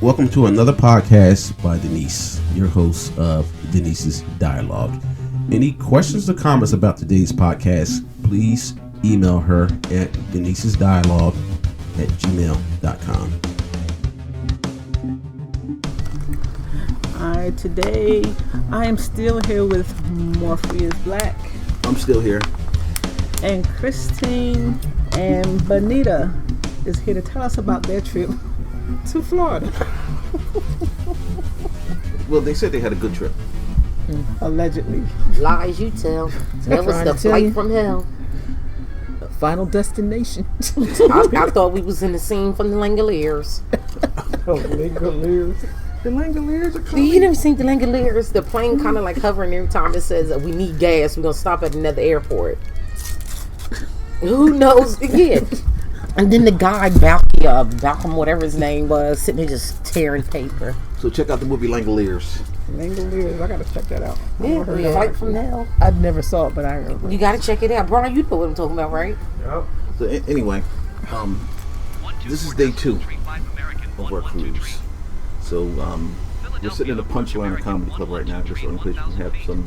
Welcome to another podcast by Denise, your host of Denise's Dialogue. Any questions or comments about today's podcast, please email her at denisesdialogue@gmail.com. Alright, today I am still here with Morpheus Black I'm still here. and Christine and Bonita is here to tell us about their trip to Florida. Well, they said they had a good trip. Allegedly. Lies you tell. That was trying the to tell flight you. from hell. Final destination. I thought we was in the scene from the Langoliers. The Langoliers are Do coming. you never seen the Langoliers? The plane kind of like hovering every time it says we need gas. We're gonna stop at another airport. Who knows? Yeah. And then the guy Malcolm, whatever his name was, sitting there just tearing paper. So check out the movie Langoliers. Langoliers, I gotta check that out. Yeah, the flight from hell. I never saw it, but I remember. You gotta check it out, Brian. You know what I'm talking about, right? So anyway, this is day 2 of our cruise. So we're sitting in the Punchline Comedy Club right now, just the only place we can have some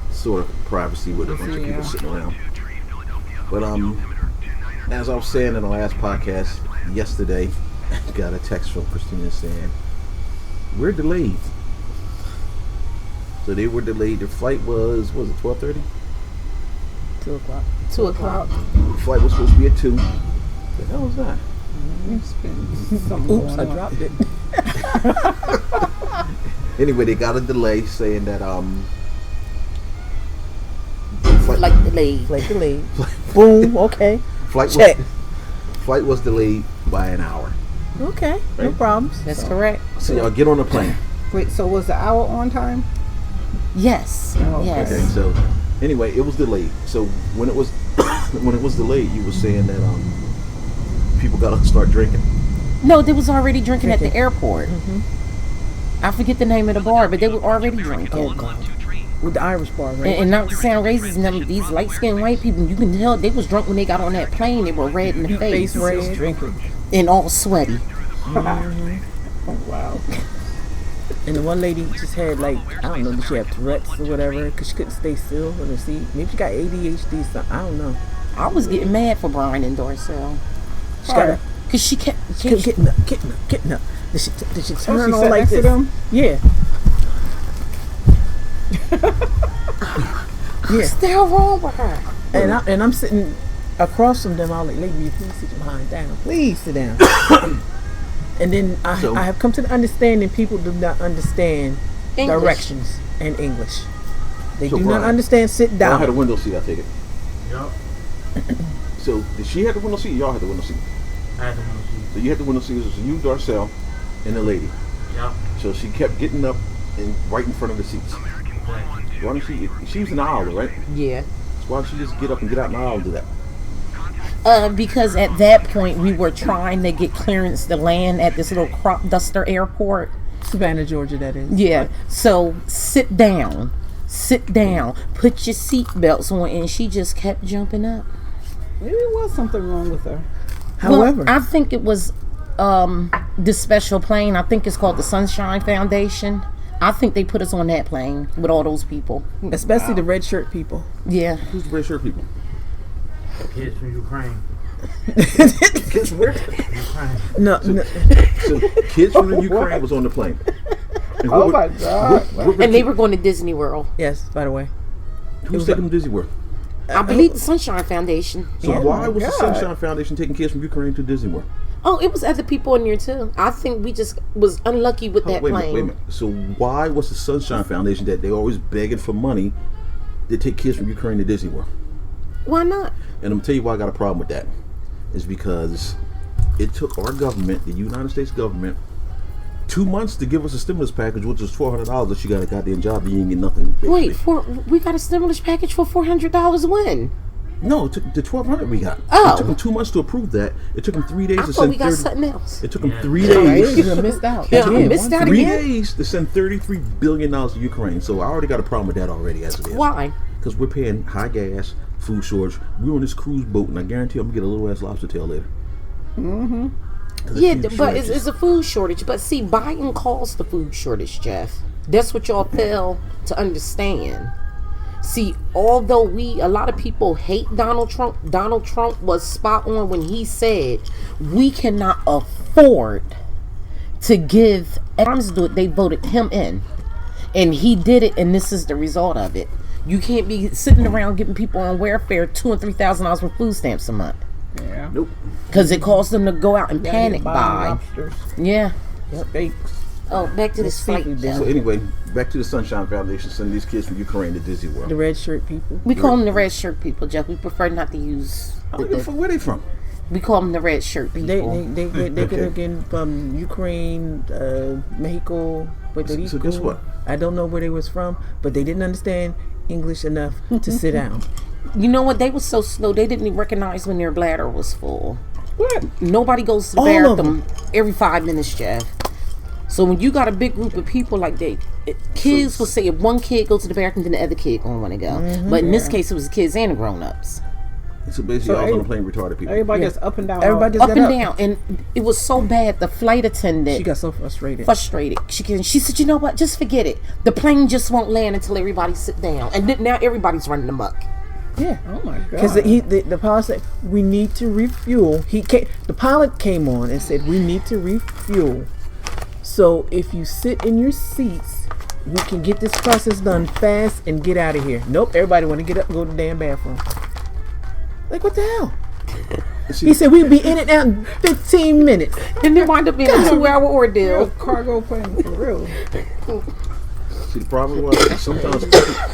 sort of privacy with a bunch of people sitting around. But as I was saying in the last podcast yesterday, I got a text from Christina saying we're delayed. So they were delayed. Their flight was it 12:30? 2 o'clock. 2 o'clock. The flight was supposed to be at 2. What the hell was that? Oops, I dropped it. Anyway, they got a delay saying that Like delayed. Like delayed. Boom, okay. flight was delayed by an hour. Okay, no Right. problems. That's correct. So y'all get on the plane. Wait, so was the hour on time? Yes. Oh, yes. Okay, so anyway, it was delayed. So when it was delayed, you were saying that people gotta start drinking. No, they was already drinking at the airport. I forget the name of the bar, but they were already drinking. Oh, God. With the Irish bar, right? And not to sound racist, them these light-skinned white people, you can tell they was drunk when they got on that plane. They were red in the face red. Drinking. and all sweaty. Oh, wow. And the one lady just had, like, I don't know, did she have Tourette's or whatever? Because she couldn't stay still on her seat. Maybe she got ADHD, something. I don't know. I was getting mad for Brian and Dorcel. She got Because she kept... getting up. Did she turn on sat like next to this? them? Yeah. What's the hell wrong with her? And I'm sitting across from them. I was like, lady, please sit your behind down. Please sit down. And then I have come to the understanding people do not understand English. directions and English. They So do Brian- not understand sit Y'all had a down. window seat, I take it. Yup. So did she have the window seat? Or y'all had the window seat. I had the window So you had the window seat. It was you, Darcel, and the lady. seat. Yup. So she kept getting up and right in front of the seats. Why don't she was in the aisle, right? Yeah. So why don't she just get up and get out in the aisle and do that? Because at that point, we were trying to get clearance to land at this little crop duster airport. Savannah, Georgia, that is. Yeah. So sit down. Put your seatbelts on. And she just kept jumping up. Maybe it was something wrong with her. Well, However, I think it was this special plane. I think it's called the Sunshine Foundation. I think they put us on that plane with all those people. especially the red shirt people. Yeah. Who's the red shirt people? Kids from Ukraine. Kids where? Ukraine. No, So kids from the Ukraine was on the plane. And Oh what my would- God. And they were going to Disney World. yes, by the way. Who's taking them to Disney World? I believe the Sunshine Foundation. So Yeah. why was the God. Sunshine Foundation taking kids from Ukraine to Disney World? Oh, it was other people in there too. I think we just was unlucky with that Wait a plane. minute. So why was the Sunshine Foundation that they always begging for money to take kids from Ukraine to Disney World? Why not? And I'm gonna tell you why I got a problem with that. Is because it took our government, the United States government, 2 months to give us a stimulus package, which was $400. That you got a goddamn job, you ain't get nothing. Wait, basically. we got a stimulus package for $400 when? No, it took the $1,200 we got. Oh. It took them 2 months to approve that. It took them 3 days I to thought send we got 30 something else. It took them Yeah. 3 Right? days. You done missed out. Yeah, I missed out 3 again. days to send $33 billion to Ukraine. So I already got a problem with that already as it is. Why? Because we're paying high gas, food shortage. We're on this cruise boat, and I guarantee I'm gonna get a little ass lobster tail later. Yeah, but it's a food shortage. But see, Biden caused the food shortage, Jeff. That's what y'all fail to understand. See, although a lot of people hate Donald Trump was spot on when he said we cannot afford to give arms to it. They voted him in, and he did it, and this is the result of it. You can't be sitting around giving people on welfare $2,000 and $3,000 for food stamps a month. Yeah. Nope. Because it caused them to go out and Yeah, panic buy buy. lobsters, Yeah. steaks. Oh, back to this seafood flight. dinner. So anyway, back to the Sunshine Foundation sending these kids from Ukraine to Disney World. The red shirt people. We call them the red shirt people, Jeff. We prefer not to use. I don't give a fuck where they from. We call them the red shirt They people. they could have been from Ukraine, Mexico, Puerto Rico. So guess what? I don't know where they was from, but they didn't understand English enough to sit down. You know what? They were so slow. They didn't even recognize when their bladder was full. What? Nobody goes to the All of bathroom every 5 minutes, Jeff. So when you got a big group of people like kids will say if one kid goes to the bathroom, then the other kid gonna want to go. But in this case, it was the kids and the grown-ups. So basically, So all of them playing retarded people. Everybody just up and down. Everybody just Up got and up. down, and it was so bad. The flight attendant She got so frustrated. She said, "You know what? Just forget it. The plane just won't land until everybody sit down." And then now everybody's running amok. Yeah. Oh my god. Because the pilot said we need to refuel. The pilot came on and said we need to refuel. So if you sit in your seats, we can get this process done fast and get out of here. Nope, everybody want to get up and go to the damn bathroom. Like what the hell? He said we'd be in and out in 15 minutes. And then wind up being a 2-hour ordeal. Cargo plane for real. See, the problem was sometimes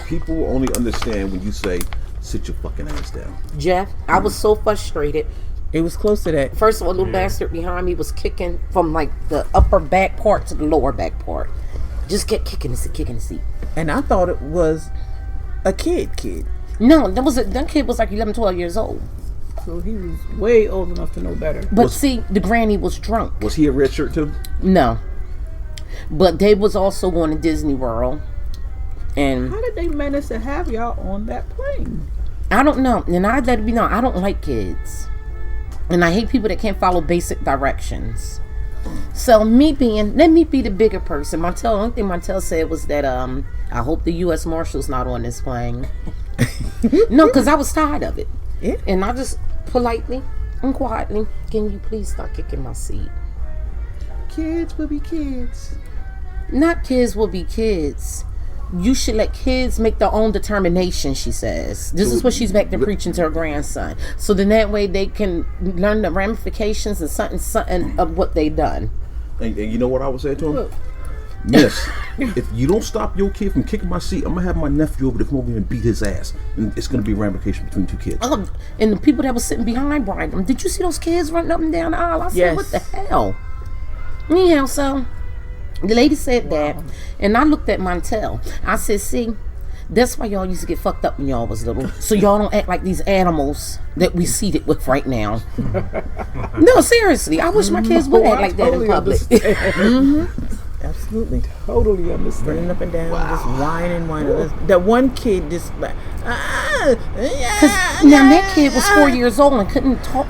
people only understand when you say, "Sit your fucking ass down." Jeff, I was so frustrated. It was close to that. First of all, a little bastard behind me was kicking from like the upper back part to the lower back part. Just kept kicking the seat. And I thought it was a kid. No, that kid was like 11, 12 years old. So he was way old enough to know better. But see, the granny was drunk. Was he a red shirt too? No. But they was also going to Disney World. And How did they manage to have y'all on that plane? I don't know. And I let it be known, I don't like kids. And I hate people that can't follow basic directions. So let me be the bigger person. Only thing Montel said was that I hope the U.S. Marshal's not on this plane. No, because I was tired of it. Yeah. And I just politely and quietly, can you please stop kicking my seat? Kids will be kids. Not kids will be kids. You should let kids make their own determination, she says. This is what she's back there preaching to her grandson. So then that way they can learn the ramifications and something of what they done. And you know what I would say to him? Yes. If you don't stop your kid from kicking my seat, I'm gonna have my nephew over to come over here and beat his ass, and it's gonna be a ramification between two kids. And the people that were sitting behind Brian, did you see those kids running up and down the aisle? I said, Yes. what the hell? Anyhow, so the lady said that, and I looked at Montel. I said, see, that's why y'all used to get fucked up when y'all was little. So y'all don't act like these animals that we seated with right now. No, seriously. I wish my kids would act like that in public. Absolutely. Totally Running understand. up and down, just whining. That one kid just like, Now that kid was 4 years old and couldn't talk,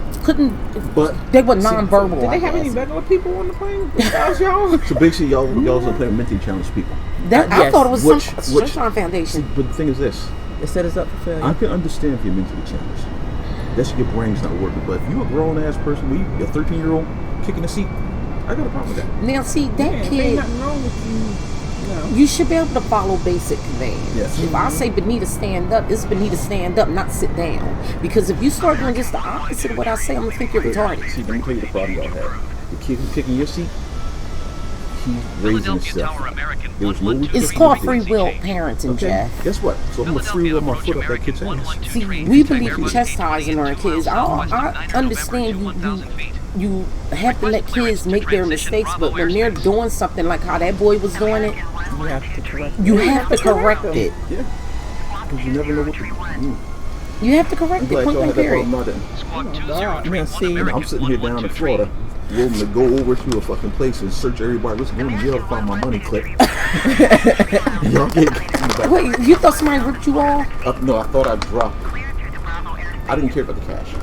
But they were nonverbal. Did I they have any guess. regular people on the plane besides y'all? so basically, y'all was playing mentally challenged people. That, I Yes. thought it was Which- some which- Sunshine Foundation. But the thing is this: It set us up for failure. I can understand if you're mentally challenged. That's your brain's not working. But if you're a grown ass person, you're a 13-year-old kicking a seat, I got a problem with that. Now see that Ain't kid. nothing wrong with you. You should be able to follow basic commands. Yes. If I say Benita stand up, it's Benita stand up, not sit down. Because if you start doing just the opposite of what I say, I'm gonna think you're retarded. See, let me tell you the problem y'all have. The kid who's kicking your seat, he's raising himself. There's no It's called free will parenting, Jeff. Guess what? So I'm gonna free will my foot up that kid's ass. See, we believe in chastising our kids. I understand you have to let kids make their mistakes, but when they're doing something like how that boy was doing it, You have to correct. you have to correct it. Yeah. Because you never know what to do. You have to correct I'm it, glad point y'all blank had that period. problem. I didn't. Now see, I'm sitting here down in Florida, willing to go over to a fucking place and search everybody. Listen, I'm gonna find my money clip. Y'all get Wait, you thought somebody ripped you off? no, I thought I dropped. I didn't care about the cash.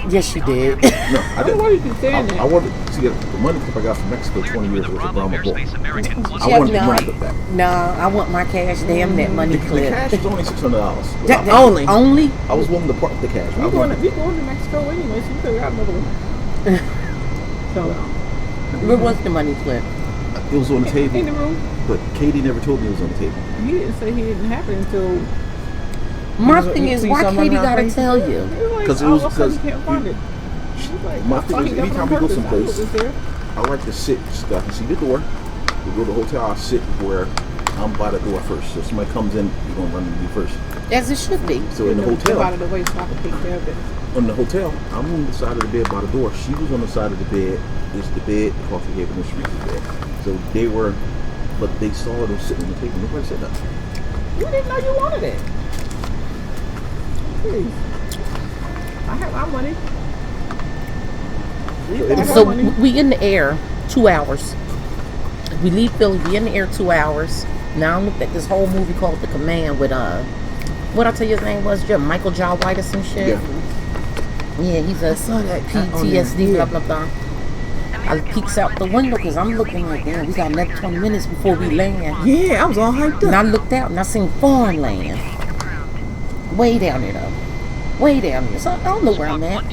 Yes, you did. No, I didn't. Why did you say that? I wanted see the money clip I got from Mexico 20 years ago was a Brahma bull. I wanted the money clip back. No, I want my cash. Damn that money The clip. cash was only $600. That- Only. Only? I was willing to part with the cash. I We going wanted, to Mexico anyway, so we could have another one. So, Where was the money clip? it was on the in the table, room, but Katie never told me it was on the table. he didn't say he didn't have it until. My was- thing you is, see why someone Katie around gotta crazy? tell you? It was like, 'Cause it all was- of a sudden because he can't find it. She's like, My I thing thought is, he left it anytime on we go purpose. I knew it someplace, was there. I like to sit stuff. You see the door. We go to the hotel. I sit where I'm by the door first. So if somebody comes in, you're gonna run to me first. As it should be. So in the Get hotel, out of the way so I can take care of it. on the hotel, I'm on the side of the bed by the door. She was on the side of the bed. It's the bed, the coffee table, and the street bed. So they were, but they saw them sitting on the table. Nobody said nothing. You didn't know you wanted it. Please. I have my money. I have So my money. we in the air 2 hours. We leave Philly, we in the air 2 hours. Now I looked at this whole movie called The Command with what I tell you his name was, Jim? Michael John White or some shit. Yeah. Yeah, he's a saw that PTSD, blah blah blah. I peeks out the window because I'm looking like, damn, we got another 20 minutes before we land. Yeah, I was all hyped And up. I looked out and I seen foreign land. Way down there though. Way down there. So I don't know where I'm at.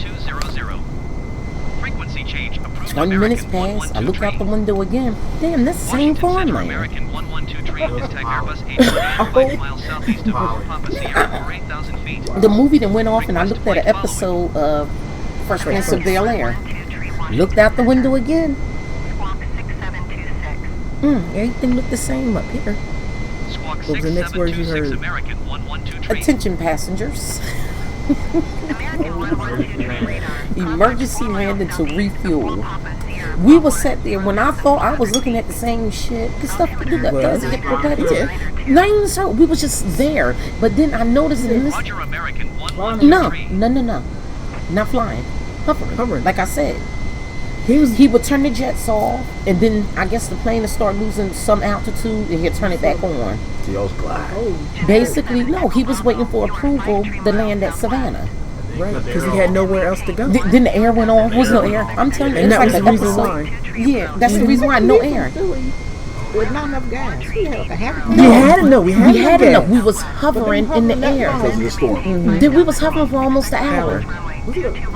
20 minutes pass. I look out the window again. Damn, that's the same foreign land. American 112 train is Tag Airbus 8 miles southeast of Papa Sierra for 8,000 feet. The movie that went off and I looked at an episode of Fresh Prince of Bel Air. Looked out the window again. Everything looked the same up here. Squawk What was the next word you 6726 heard? American 112 train. Attention passengers. Emergency landing to refuel. We were sat there when I thought I was looking at the same shit. Cause stuff does get repetitive. Not even so. We was just there, but then I noticed in this. Roger American No, 112. not flying, hovering. Like I said, he would turn the jets off, and then I guess the plane would start losing some altitude, and he'd turn it back on. See, I was glad. Basically, no, he was waiting for approval to land at Savannah. Right, because he had nowhere else to go. Then the air went off. Was no air. I'm telling you, And it's that like was an the reason episode. why. Yeah, that's the reason why. No air. With not enough gas. We had like a half. We had to know. We had, We had to enough. We was hovering in the air. Because of the storm. Then we was hovering for almost an hour Was it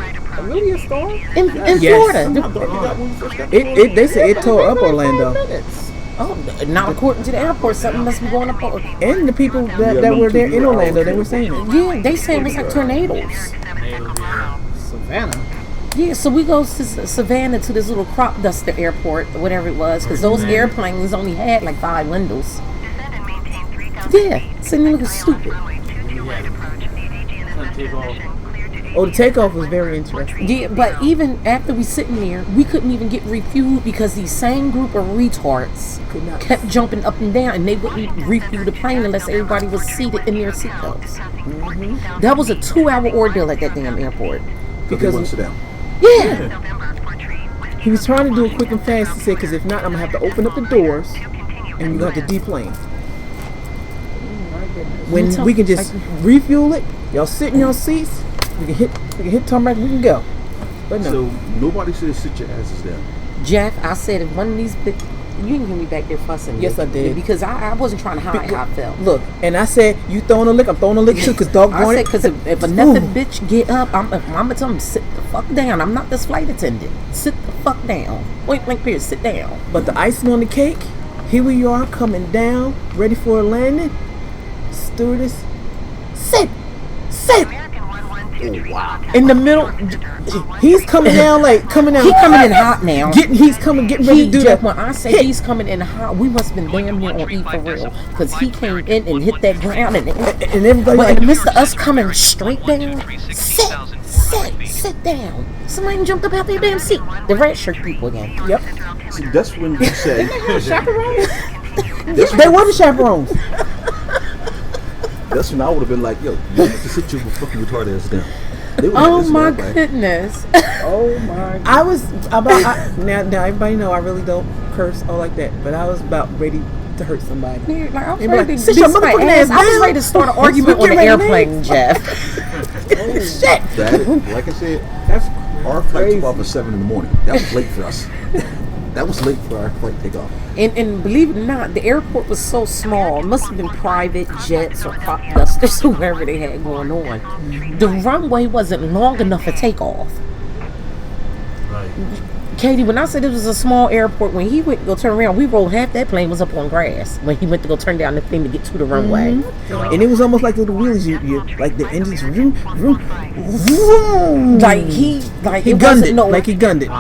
really a storm? in Yes. Florida. They said it tore up Orlando. Oh, not according to the airport. Something must be going up. And the people that were there in Orlando, they were saying it. Yeah, they say it was like tornadoes. Savannah. Yeah, so we go to Savannah to this little crop duster airport, or whatever it was, because those airplanes only had like 5 windows. Yeah, so they look stupid. Oh, the takeoff was very interesting. Yeah, but even after we sitting there, we couldn't even get refueled because these same group of retards Could not. kept jumping up and down, and they wouldn't refuel the plane unless everybody was seated in their seatbelts. That was a 2-hour ordeal at that damn airport. Because they wouldn't sit down. Yeah, He was trying to do it quick and fast. He said, because if not, I'm going to have to open up the doors and we're going to have to deplane. When we can just refuel it, y'all sit in your seats, we can hit tarmac, we can go. But no. So nobody said sit your asses down. Jeff, I said if one of these big, you didn't hear me back there fussing. Yes, I did. Because I wasn't trying to hide how I felt. Look, and I said, you throwing a lick, I'm throwing a lick too, because doggone I said, it. because if another bitch get up, I'm gonna tell him sit the fuck down. I'm not this flight attendant. Sit the fuck down. Wait, period. Sit down. But the icing on the cake, here we are coming down, ready for a landing. Stewardess, sit. Oh, wow. In the middle, he's coming down coming down. He coming in hot now. Getting ready to do Jeff, that. when I say he's coming in hot, we must have been damn near on E for real. Because he came in and hit that ground and everybody but in like, the midst of us coming straight down, sit down. Somebody jumped up out their damn seat. The red shirt people again. yep, See, that's when you say. Chaperones? they were the chaperones. That's when I would have been like, yo, you have to sit your fucking retarded ass down. They would've Oh listened my to everybody. goodness. Oh my God. I was now everybody know I really don't curse or like that, but I was about ready to hurt somebody. Like, I was They be ready like, to "Sit beat your my motherfucking ass. ass I was down." ready to start an argument You on the get ready to airplane, Jeff. shit. That, like I said, That's our flight crazy. took off at 7 in the morning. That was late for us. That was late for our flight takeoff. And believe it or not, the airport was so small. It must have been private jets or crop dusters, whoever they had going on. The runway wasn't long enough for takeoff. Right. Katie, when I said it was a small airport, when he went to go turn around, we rolled half that plane was up on grass when he went to go turn down the thing to get to the runway. And it was almost like the wheels, you like the engines, vroom, vroom, vroom. Like he he it gunned wasn't it. no Like he gunned it.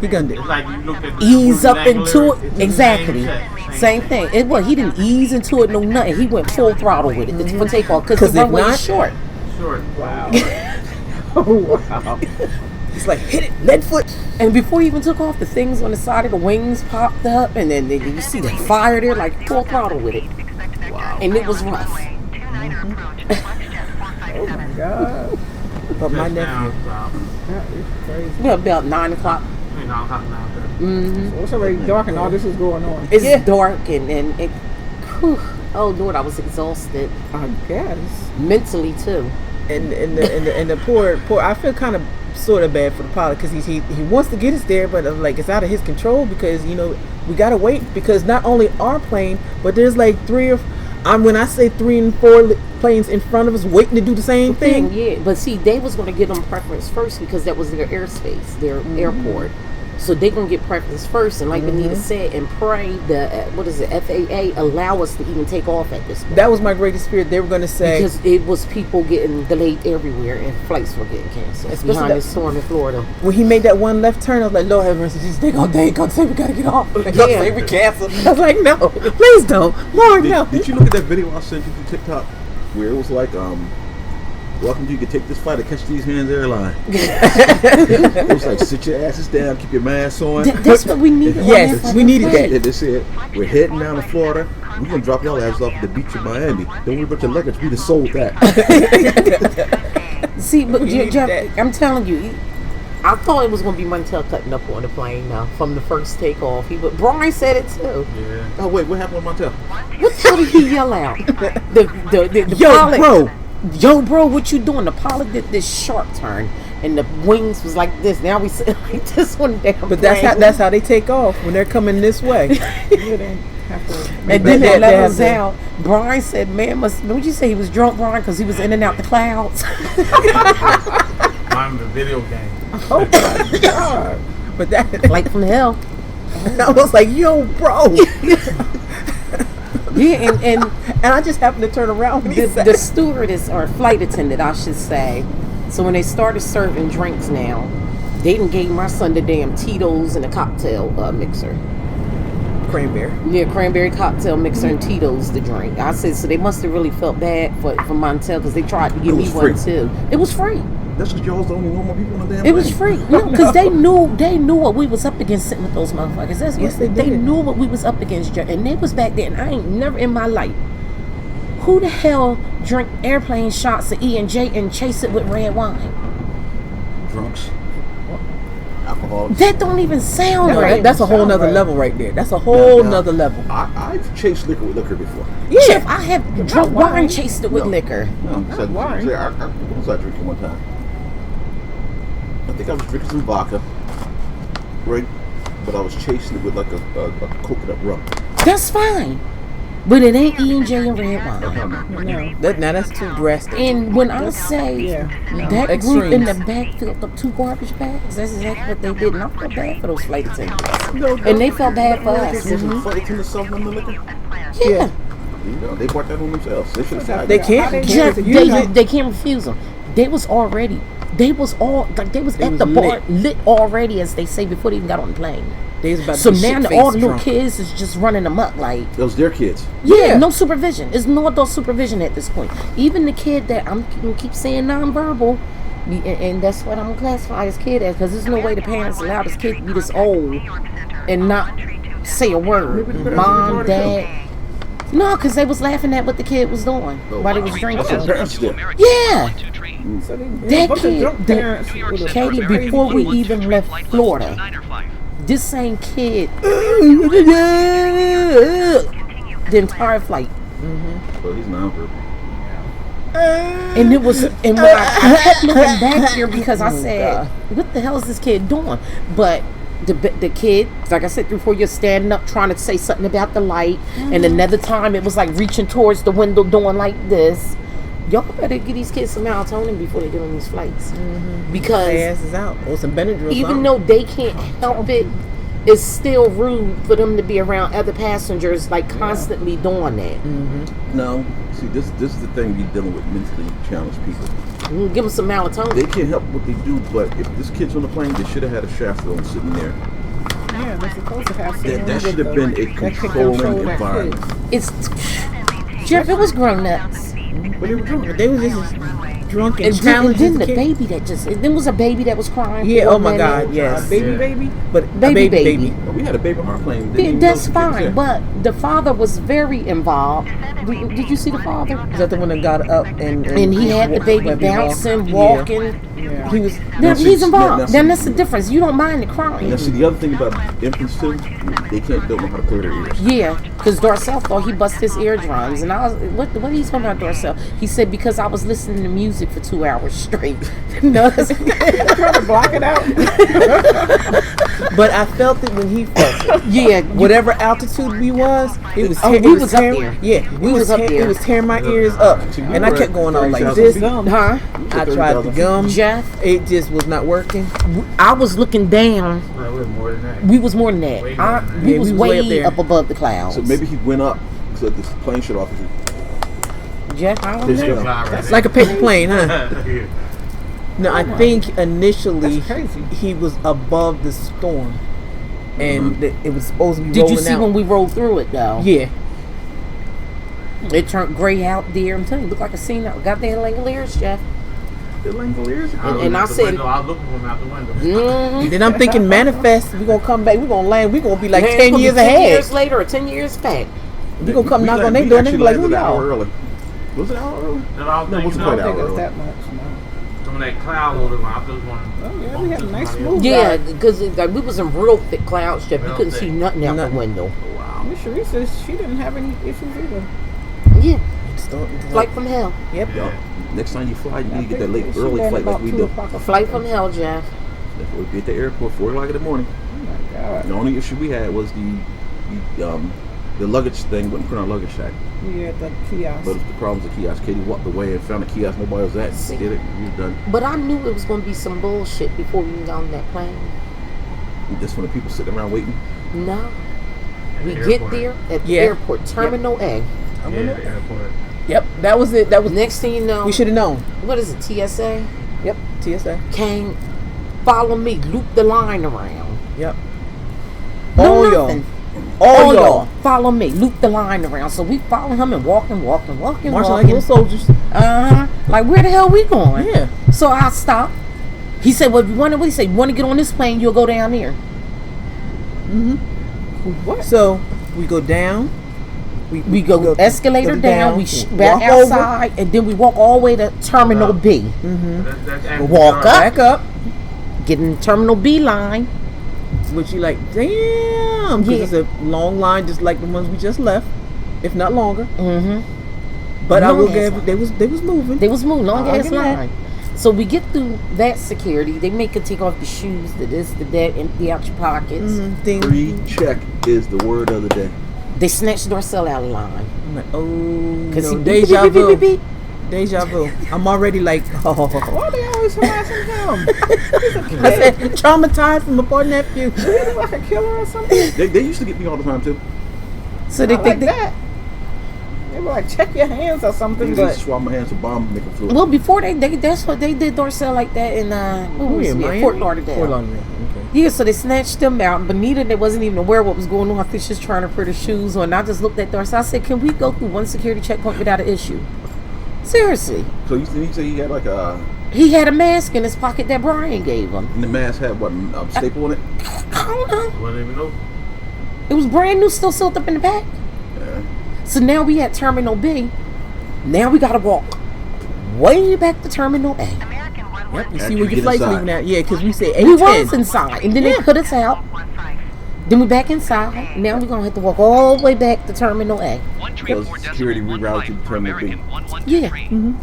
He gunned it. It's like you look at the ease up vernacular, into it's it. the Exactly. same Same thing. It was he didn't ease into it no nothing. He went full throttle with it for takeoff because 'Cause the if runway not- is short. Short. Wow. Oh, wow. It's like hit it, lead foot. And before he even took off, the things on the side of the wings popped up, and then you see the fire there, like full throttle with it. Wow. And it was rough. Oh my God. But my nephew, Touchdown, That is crazy. Well, about 9 o'clock. you know, I'm talking about that. So it's already dark and all this is going on. It's dark and it. Whew, oh Lord, I was exhausted I guess. mentally too. and the poor. I feel kind of sort of bad for the pilot because he wants to get us there, but like it's out of his control because we gotta wait because not only our plane, but there's like when I say 3 and 4 planes in front of us waiting to do the same thing. Yeah, but see, they was going to give them preference first because that was their airspace, their airport. So they gonna get preference first, and like Benita said, and pray the FAA allow us to even take off at this point. That was my greatest fear. They were gonna say Because it was people getting delayed everywhere and flights were getting canceled. Especially Behind that- the storm in Florida. when he made that one left turn, I was like, Lord have mercy, Jesus, they gonna say we gotta get off. They gonna Yeah. say we cancel. I was like, no, please don't, Lord, no. Did you look at that video I sent you to TikTok where it was like, welcome to you can take this flight to Catch These Hands Airline. It was like, sit your asses down, keep your mask on. That's what we needed. Yes, we needed that. Yeah, they said, we're heading down to Florida. We're going to drop y'all asses off at the beach in Miami. Don't worry about your luggage. We just sold that. See, but need Jeff, that. I'm telling you, I thought it was going to be Montel cutting up on the plane now from the first takeoff. But Brian said it too. Yeah. Oh, wait, what happened with Montel? What the hell did he yell out? The Yo, pilot, bro. Yo, bro, what you doing? The pilot did this sharp turn, and the wings was like this. Now we sit like this on the damn But plane. that's how they take off when they're coming this way. Yeah, they have to. And They- then they it levels have to- out. Brian said, "Man, would you say he was drunk, Brian? Because he was in and out the clouds." I'm the video game. Oh my God. But that, Like from hell. I was like, yo, bro. Yeah, and And I just happened to turn around when he said the stewardess or flight attendant, I should say. So when they started serving drinks now, they done gave my son the damn Tito's and a cocktail mixer. cranberry. Yeah, cranberry cocktail mixer and Tito's to drink. I said, so they must have really felt bad for Montel because they tried to give It me was one free. too. It was free. That's because y'all's the only normal people on the damn It was plane. free. No, because they knew what we was up against sitting with those motherfuckers. That's Yes, what they did. knew what we was up against, and they was back there. And I ain't never in my life. Who the hell drink airplane shots of E&J and chase it with red wine? Drunks. Alcoholics. That don't even sound No, right. that's a whole Sound nother right. level right there. That's a whole Now, nother level. I've chased liquor with liquor before. Yeah. Jeff, I have drunk wine wine. chased it with No. liquor. No, so wine. what was I drinking one time? I think I was drinking some vodka, right? But I was chasing it with like a coconut rum. That's fine. But it ain't E&J and red wine. No. That's too drastic. And when I say Yeah. that group in the Extremes. back filled up 2 garbage bags, that's exactly what they did. And I felt bad for those flight attendants. No, And they felt bad for us. Wasn't flight attendants selling them the liquor? Yeah. You know, they bought that on themselves. They should have tried They that. can't. They Jeff, can't they, use it. they can't refuse them. They was at was the bar lit. lit already, as they say, before they even got on the plane. They was about to So be now shit-faced all the little drunk. kids is just running amok like, Those their kids. yeah, no supervision. There's no adult supervision at this point. Even the kid that I'm gonna keep saying nonverbal, and that's what I'm gonna classify his kid as, because there's no way the parents allow this kid to be this old and not say a word. Mom, dad. No, because they was laughing at what the kid was doing while they was drinking. That's what parents did. Yeah. So they, That a bunch of kid, drunk parents New York with a City, Katie, crazy before we kid. even left Flight level Florida, 2905. this same kid, the entire flight. Well, he's nonverbal. And it was, and when I kept looking back here because I said, God. "What the hell is this kid doing?" But the kid, like I said, 3 or 4 years, standing up trying to say something about the light, and another time it was like reaching towards the window, doing like this. Y'all better give these kids some melatonin before they get on these flights, because Their ass is out. Or some Benadryl. even though they can't help it, it's still rude for them to be around other passengers like constantly doing that. No, see, this is the thing you're dealing with mentally challenged people. Give them some They melatonin. can't help what they do, but if this kid's on the plane, they should have had a chaperone sitting there. Yeah, they're supposed to have That should have been a controlling environment. It's Jeff. It was grown nuts. But they were drunk. They was just drunk and And challenged. then the as a kid. baby that just, there was a baby that was crying. Yeah. for a Oh my minute. God. Yes. baby. But a Baby. baby. But we had a baby heart plane. Yeah, that's fine, but the father was very involved. Did you see the father? Is that the one that got up and And he had the baby walk- bouncing, Yeah. walking. He was. Then see, he's now involved. see- Then that's the difference. You don't mind the crying. Now, see, the other thing about infants too, they don't know how to clear their ears. Yeah, because Darcel thought he busted his eardrums, and I was, what are you talking about, Darcel? He said because I was listening to music for 2 hours straight. No, that's- Trying to block it out. But I felt it when he felt it. yeah, Whatever altitude we was, it was. Oh, it we was up tearing- there. Yeah, We was up there. It was tearing my ears up, See, we and I were kept at going on like 30,000 this. feet. huh? I tried the gum. Jeff, It just was not working. I was looking down. Well, we're more than that. We was more than that. Way more than that. We Yeah, was we was way way up there. up above the clouds. So maybe he went up so this plane shut off. Jeff, I don't There's know. no- That's Like a paper plane, huh? yeah. No, I think initially That's crazy. he was above the storm, and it was supposed to be Did rolling you see out. when we rolled through it though? Yeah, It turned gray out there. I'm telling you, looked like a scene out. Got there Langoliers, Jeff. The Langoliers? And I out the said- window, I was looking for him out the window. Mm-hmm. then I'm thinking manifest. We gonna come back. We gonna land. We gonna be like Man, 10 it's gonna years be 10 ahead. years later or 10 years back. We gonna come knock on their we door and they be actually like, "Who landed an hour y'all?" early. Was it an hour early? And I was No, it wasn't I quite don't an think hour it's early. that much. No. some of that cloud over my I was going. Oh yeah, we had a nice smooth Yeah, ride. because like, we was in real thick clouds, Jeff. You Real couldn't thick. see nothing out the Nothing. window. Wow. Miss Sharice says she didn't have any issues either. Yeah, Start- flight from hell. Yep. Y'all, next time you fly, you I need to get think that late she early landed flight like about we 2 do. o'clock or Flight something. from hell, Jeff. If we be at the airport 4 o'clock in the morning. Oh my God. The only issue we had was the luggage thing wouldn't put on our luggage tag. We were at the kiosk. But the problem's the kiosk. Katie walked away and found the kiosk. Nobody was at. See. Did it. We was done. But I knew it was going to be some bullshit before we got on that plane. Just when the people sitting around waiting. No. At We the get airport. there at the Yeah. airport, Terminal A. Yeah, the airport. Yep. That was it. That was. Next thing you know, We should have known. what is it, TSA? Yep. TSA. Came, follow me, loop the line around. Yep. No, All y'all. nothing. All y'all. Follow me, loop the line around. So we follow him and walking. Marching like walking. little soldiers. Like where the hell we going? Yeah. So I stopped. He said, "Well, if you want to," what he said, "You want to get on this plane? You'll go down there." What? So we go down. We go escalator go down. We back walk over, outside, and then we walk all the way to Terminal B. That's actually Walk hard. up. back up. Get in Terminal B line. Which you like, damn, because Yeah. it's a long line, just like the ones we just left, if not longer. Mm-hmm. But I Long will ass give line. they was moving. They was moving long I'll ass give you that. line. So we get through that security. They make you take off your shoes, the this, the that, empty out your pockets. Thing. Pre-check is the word of the day. They snatched Darcel out of line. I'm like, oh, Cause no, he deja beep, beep, vu, beep, beep, beep. deja vu. I'm already like, oh. Why they always harassing him? I said traumatized from a poor nephew. He look like a killer or something. They used to get me all the time too. So they Not think like that. They were like, check your hands or They something. used to But swab my hands with bomb making fluid. Well, before that's what they did Darcel like that in what was it? Miami? Fort Lauderdale. Fort Lauderdale. Okay. Yeah, so they snatched them out. Benita, they wasn't even aware what was going on. I think she's trying to put her shoes on. I just looked at Darcel. I said, "Can we go through one security checkpoint without an issue?" Seriously, So you said he had like a, he had a mask in his pocket that Brian gave him. and the mask had what, staple in it? I don't know. Wasn't even know. It was brand new, still sealed up in the back. Yeah. So now we at Terminal B. Now we gotta walk way back to Terminal A. Yep. You After see you where get your flight's inside. leaving at? Yeah, because we said 8:10. We was inside, and then they put us out. Then we back inside. Now we're gonna have to walk all the way back to Terminal A. One train Does for security decimal reroute you 15 to for Terminal B? American Yeah. 1123.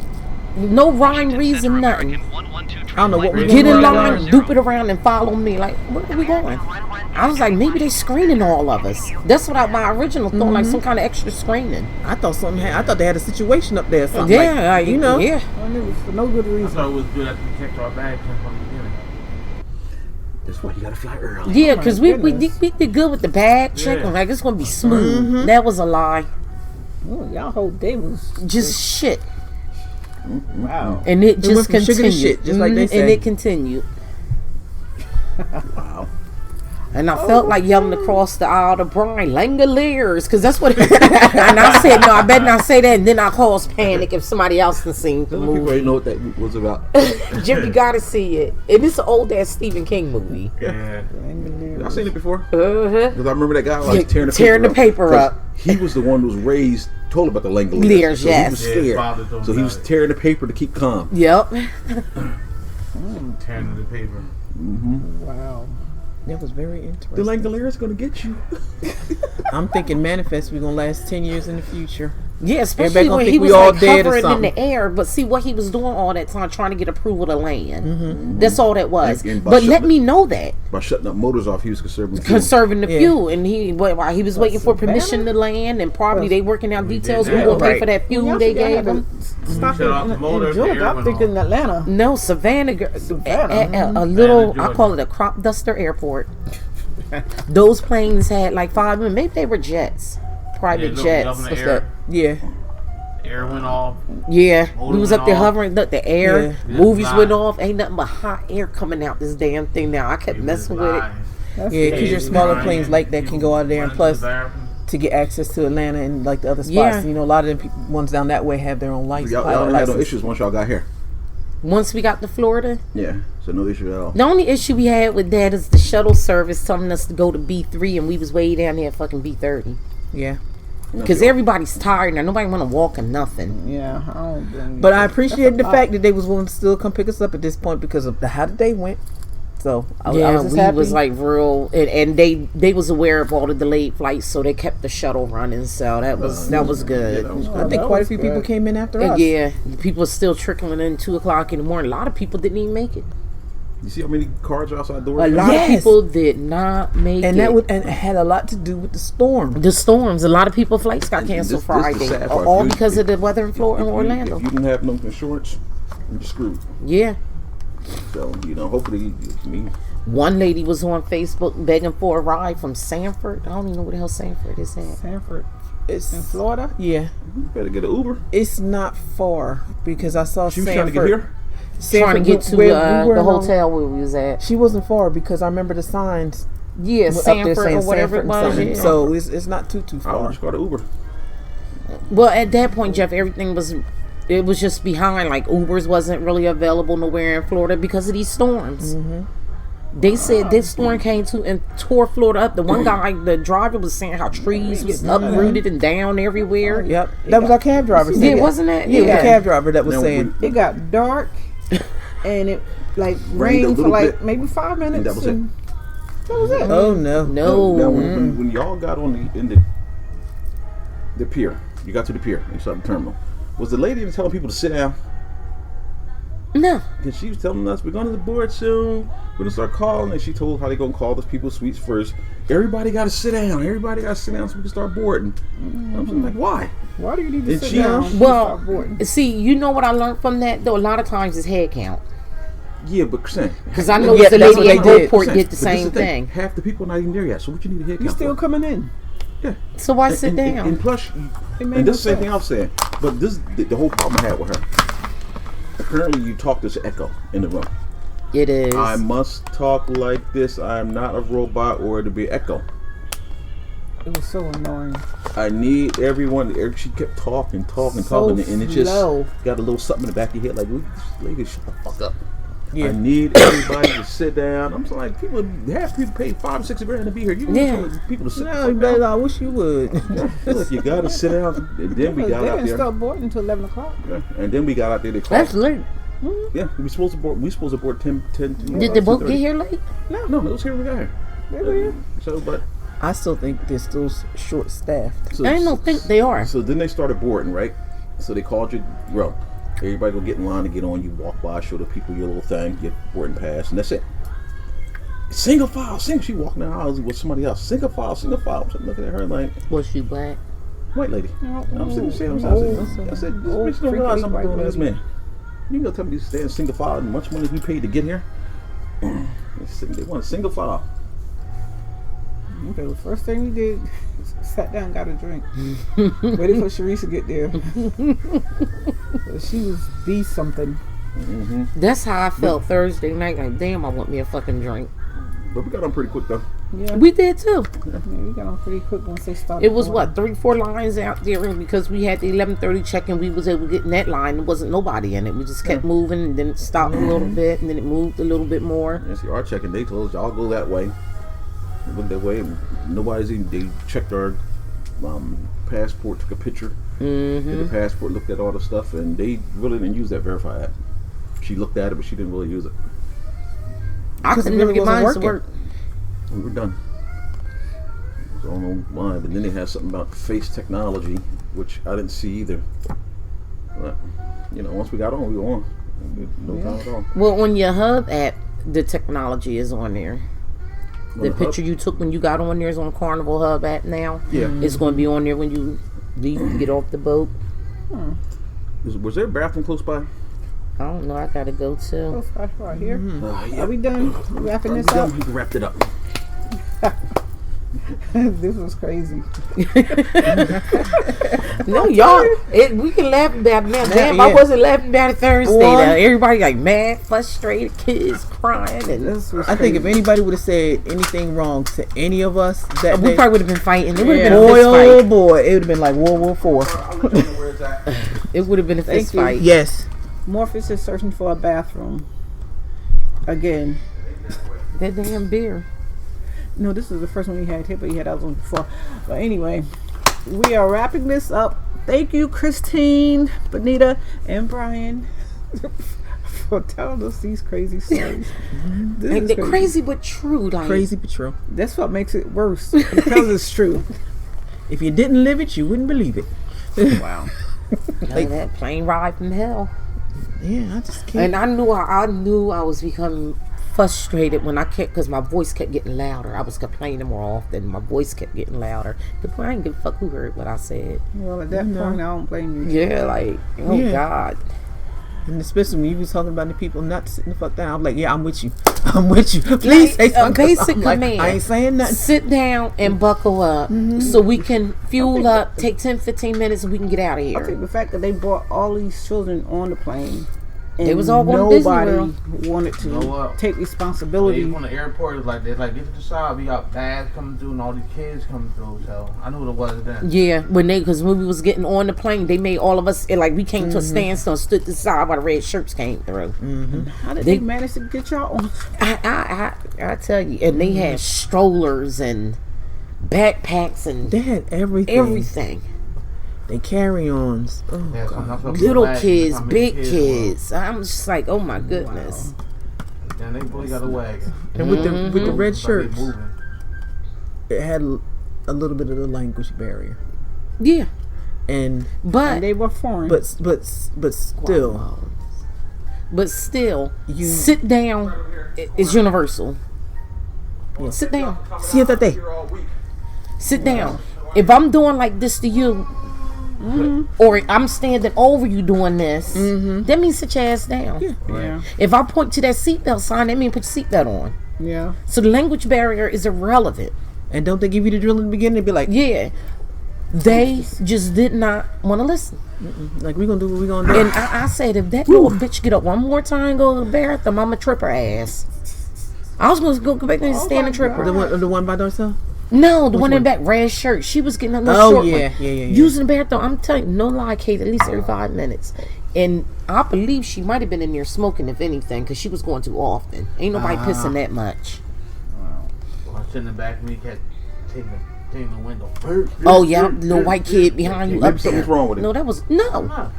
No rhyme, reason, nothing. I don't know what we Get in Right line, around. dupe it around, and follow me. Like, where are we going? I was like, maybe they screening all of us. That's what my original thought, like some kind of extra screening. I thought I thought they had a situation up there. Or something Yeah, like, you know. Yeah. And it was for no good I reason. thought it was good that we checked our bags from the beginning. That's why you gotta fly early. Yeah, because we goodness. did good with the bag check. Yeah. Like, it's going to be smooth. That was a lie. Oh, y'all whole day was Just shit. wow. And it went just from sugar to continued. shit, just like they And say. it continued. Wow. And I felt like yelling across the aisle to Brian, Langoliers, because that's what it And I said, no, I better not say that. And then I caused panic if somebody else can seen the People movie. ain't know what that was about. Jim, you gotta see it. And it's an old ass Stephen King movie. Yeah. I've seen it before. Uh-huh. Because I remember that guy like Yeah, tearing the paper up. up. 'Cause he was the one who was raised, told about the Langoliers. Leers, So yes. he was Yeah, his scared. father told So him he was about it. tearing the paper to keep calm. Yep. Tearing the paper. Wow. That was very The interesting. Langoliers gonna get you. I'm thinking Manifest we're gonna last 10 years in the future. Yeah, Everybody especially gonna when think he we was all like dead or hovering in something. the air. But see what he was doing all that time, trying to get approval to land. That's all that was. And by But let shutting me know that. By shutting up motors off, he was conserving fuel. Conserving the Yeah. fuel, and while he was waiting for permission to land, and probably they working out details who that. gonna pay Right. for that fuel Y'all they think y'all gave had to him. Stop Shut off the in motor, the Georgia. air I'm went thinking off. Atlanta. No, Savannah, Savannah. a little. I Georgia. call it a crop duster airport. Those planes had like 5 minutes. Maybe they were jets, private look, jets. up in the What's air. that? Yeah. Air went off. Yeah, Motor we was went up there off. hovering. Look, the air, Yeah. movies It's went live. off. Ain't nothing but hot air coming out this damn thing now. I kept It was messing with it. live. That's Yeah, because your crazy. smaller planes like that can go out there, and plus to get access to Atlanta and like the other spots. Yeah. You know, a lot of them ones down that way have their own license. Y'all pilot had no license. issues once y'all got here. Once we got to Florida, Yeah, so no issue at all. the only issue we had with that is the shuttle service telling us to go to B3, and we was way down there at fucking B30. Yeah. Because everybody's tired now. Nobody want to walk or nothing. Yeah, I don't blame But you. I appreciate the That's a fact that they was willing to still come pick us up at this point because of how the day went. So I Yeah, was just we happy. was like real, and they was aware of all the delayed flights, so they kept the shuttle running. So that was good. that was I think that quite a was few good. people came in after And us. yeah, people are still trickling in 2:00 in the morning. A lot of people didn't even make it. You see how many cars are outside doors? A lot Yes. of people did not make And it. and it had a lot to do with the storm. The storms. A lot of people flights got canceled This the Friday, sad part. all You- because of the weather in Florida and If Orlando. you didn't have no insurance, you're screwed. Yeah. So, hopefully, I mean, One lady was on Facebook begging for a ride from Sanford. I don't even know where the hell Sanford is at. Sanford It's in Florida. Yeah, you better get an Uber. it's not far because I saw She was Sanford. trying to get here. Trying to get to where we were the on- hotel where we was at. She wasn't far because I remember the signs Yeah, up there Sanford saying or whatever Sanford it and was. something. Yeah. So it's not too I would far. just got an Uber. Well, at that point, Jeff, everything was. It was just behind. Like Ubers wasn't really available nowhere in Florida because of these storms. Mm-hmm. They said this storm came to and tore Florida up. The one guy, the driver, was saying how trees was uprooted and down everywhere. Yep, that was our cab driver. Yeah, saying that. wasn't that? Yeah, it was Yeah. the cab driver that was Now, saying. It got dark, and it like Rained a rained for little like bit, maybe 5 minutes. that was it. That was it. Oh no, No. Now, when y'all got on the pier, you got to the pier inside the terminal. Was the lady telling people to sit down? No. Because she was telling us we're going to the board soon. We're gonna start calling, and she told how they gonna call those people's suites first. Everybody got to sit down. Everybody got to sit down so we can start boarding. I'm like, why? Why do you need to And sit she- down? and Well, start boarding? see, you know what I learned from that though. A lot of times it's head count. Yeah, but Chrisanne, Because I know Yeah, the that's lady what at they did. Gulfport Chrisanne, did the but this same is thing. Half the people not even there yet. So what you need a head You count still for? coming in? Yeah. So why sit And down? plus, It made and no this is the same thing sense. I was saying. But this the whole problem I had with her. Apparently, you talk this echo in the room. It is. I must talk like this. I am not a robot or to be echo. It was so annoying. I need everyone. She kept talking, So and it just slow. got a little something in the back of your head. Like, lady, shut the fuck up. Yeah. I need everybody to sit down. I'm just like, half people pay $5-6 grand to be here. You Yeah. want people to sit No, down? I wish you would. Look, you gotta sit down. And then we They got out didn't there. start boarding until 11 o'clock. Yeah. And then we got out there. They called. That's late. Yeah, we supposed to board. We supposed to board 10. Did the boat get here late? No, it was here. We got here. They were here. So, but I still think they're still short staffed. so, I don't think they are. So then they started boarding, right? So they called you, bro. Everybody will get in line to get on. You walk by, show the people your little thing, get boarding pass, and that's it. Single file, single. She walking down the aisle with somebody else. Single file, single file. I'm looking at her like, Was she black? white lady. I'm sitting there saying, I said, this bitch don't realize I'm a grown ass man. You gonna tell me to stay in single file and much money we paid to get here? They want a single file. Okay, the first thing we did, sat down, got a drink. Waited for Sharice to get there. But she was be something. That's how I felt Thursday night. Like, damn, I want me a fucking drink. But we got on pretty quick though. Yeah, We did too. we got on pretty quick once they started. It was going. what 3-4 lines out there, and because we had the 11:30 check and we was able to get in that line. There wasn't nobody in it. We just kept moving, and then it stopped a little bit, and then it moved a little bit more. And see, our checking, they told us y'all go that way. We went that way, and nobody's even. They checked our passport, took a picture, did the passport, looked at all the stuff, and they really didn't use that Verify app. She looked at it, but she didn't really use it. I could never get mine to work. We were done. So I don't know why, but then they had something about face technology, which I didn't see either. But once we got on, we were on. No time at all. Well, on your Hub app, the technology is on there. The the picture Hub? you took when you got on there is on Carnival Hub app now. Yeah. It's going to be on there when you leave to get off the boat. Was there a bathroom close by? I don't know. I got to go too. Oh, it's right here. Yeah. Are we done wrapping this up? We wrapped it up. This was crazy. No, y'all, we can laugh about it now. Damn, I yeah. wasn't laughing about it Thursday. One- Now. Everybody like mad, frustrated, kids crying, and This was I think if anybody would have said anything wrong to any of us that we day, probably would have been fighting. It would have been a boy, fist oh fight. boy, it would have been like World War IV. It would have been a fist you. fight. Yes. Morpheus is searching for a bathroom. Again. That damn beer. No, this is the first one he had here, but he had other ones before. But anyway, we are wrapping this up. Thank you, Christine, Benita, and Brian for telling us these crazy stories. This Like, is they're crazy but true. Like, Crazy but true. That's what makes it worse because it's true. If you didn't live it, you wouldn't believe it. Wow. like that plane ride from hell. Yeah, I just can't. And I knew I was becoming frustrated when I kept, because my voice kept getting louder. I was complaining more often. My voice kept getting louder. But I didn't give a fuck who heard what I said. Well, at that point, I don't blame you. Yeah, like, oh Yeah. God. And especially when you was talking about the people not sitting the fuck down, I'm like, yeah, I'm with you. I'm with you. Please say Like, a something. basic I'm like, command. I ain't saying nothing. Sit down and buckle up so we can fuel up, take 10-15 minutes, and we can get out of I here. think the fact that they brought all these children on the plane. And They was all going to Disney nobody World. wanted to know what? take responsibility. They from the airport, it was like, get to the side. We got bags coming through and all these kids coming through. So I knew what it was then. Yeah, because when we was getting on the plane, they made all of us, like, we came to a standstill and stood to the side while the red shirts came through. How did They- they manage to get y'all on? I tell you, and they had strollers and backpacks and They had everything. everything. They carry-ons. Oh, Yeah, God. something else about Little bags, kids, how many big kids kids. I'm just like, oh my goodness. Then they really got a wagon. And with the red Like they shirts, moving. it had a little bit of the language barrier. Yeah, And but And they were foreign. but still, still, You- sit down is universal. Sit down. siéntate. Sit down. If I'm doing like this to you, or I'm standing over you doing this, that means sit your ass down. yeah. If I point to that seatbelt sign, that means put your seatbelt on. Yeah. So the language barrier is irrelevant. And don't they give you the drill in the beginning? They be like, Yeah. They just did not want to listen. like we gonna do what we gonna do. And I said, if that little bitch get up one more time and go to the bathroom, I'm going to trip her ass. I was going to go back there and stand and trip her. the one by Darcel? No, the one in the back, red shirt. She was getting a little Oh, short yeah, one. yeah. Using the bathroom. I'm telling you, no lie, Kate, at least every 5 minutes. And I believe she might have been in there smoking, if anything, because she was going too often. Ain't nobody pissing that much. I was sitting in the back and we kept taking the window. Oh, yeah, little white kid behind you Maybe up there. something's wrong with it. No, that was, no. Nah.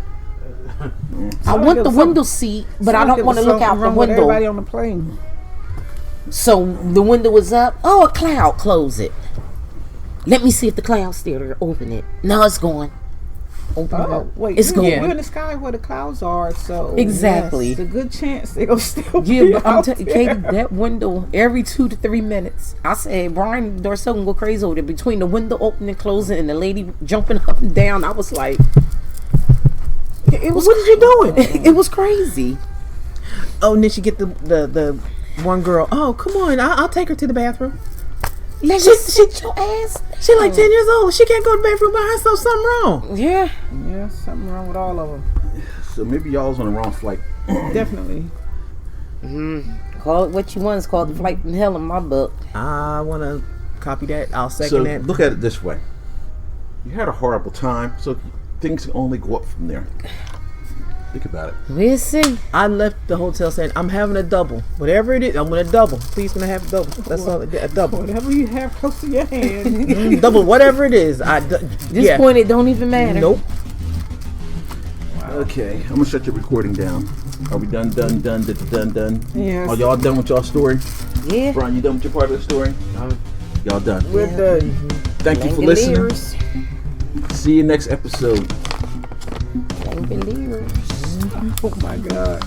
I want the window seat, but I don't want to look out the Everybody window. on the plane. So the window was up. Oh, a cloud. Close it. Let me see if the cloud's still there. Open it. No, it's gone. open it Oh, up. wait, It's you're, going. you're in the sky where the clouds are, so Exactly. It's a good chance they're gonna still Yeah, be but I'm out telling you, there. Katie, that window every 2 to 3 minutes. I said Brian Dorcel can go crazy over there between the window opening and closing and the lady jumping up and down. I was like, What was you doing? it was crazy. Oh, and then she get the one girl. Oh, come on, I'll take her to the bathroom. Like, She- sit your ass. She like 10 years old. She can't go to the bathroom by herself. Something wrong. Yeah. Yeah, something wrong with all of them. So maybe y'all's on the wrong flight. Definitely. Call it what you want. It's called the flight from hell in my book. I want to copy that. I'll second So that. look at it this way: you had a horrible time, so things can only go up from there. Think about it. We'll see. I left the hotel saying I'm having a double. Whatever it is, I'm gonna double. Please, gonna have a double. That's all. A double. Whatever you have close to your hand. Double. Whatever it is. This yeah. point, it don't even matter. Nope. Okay, I'm gonna shut your recording down. Are we done? Done. Yes. Are y'all done with y'all story? Yeah. Brian, you done with your part of the story? Y'all done. We're done. Thank you for listening. Langoliers. See you next episode. Langoliers. Oh my God.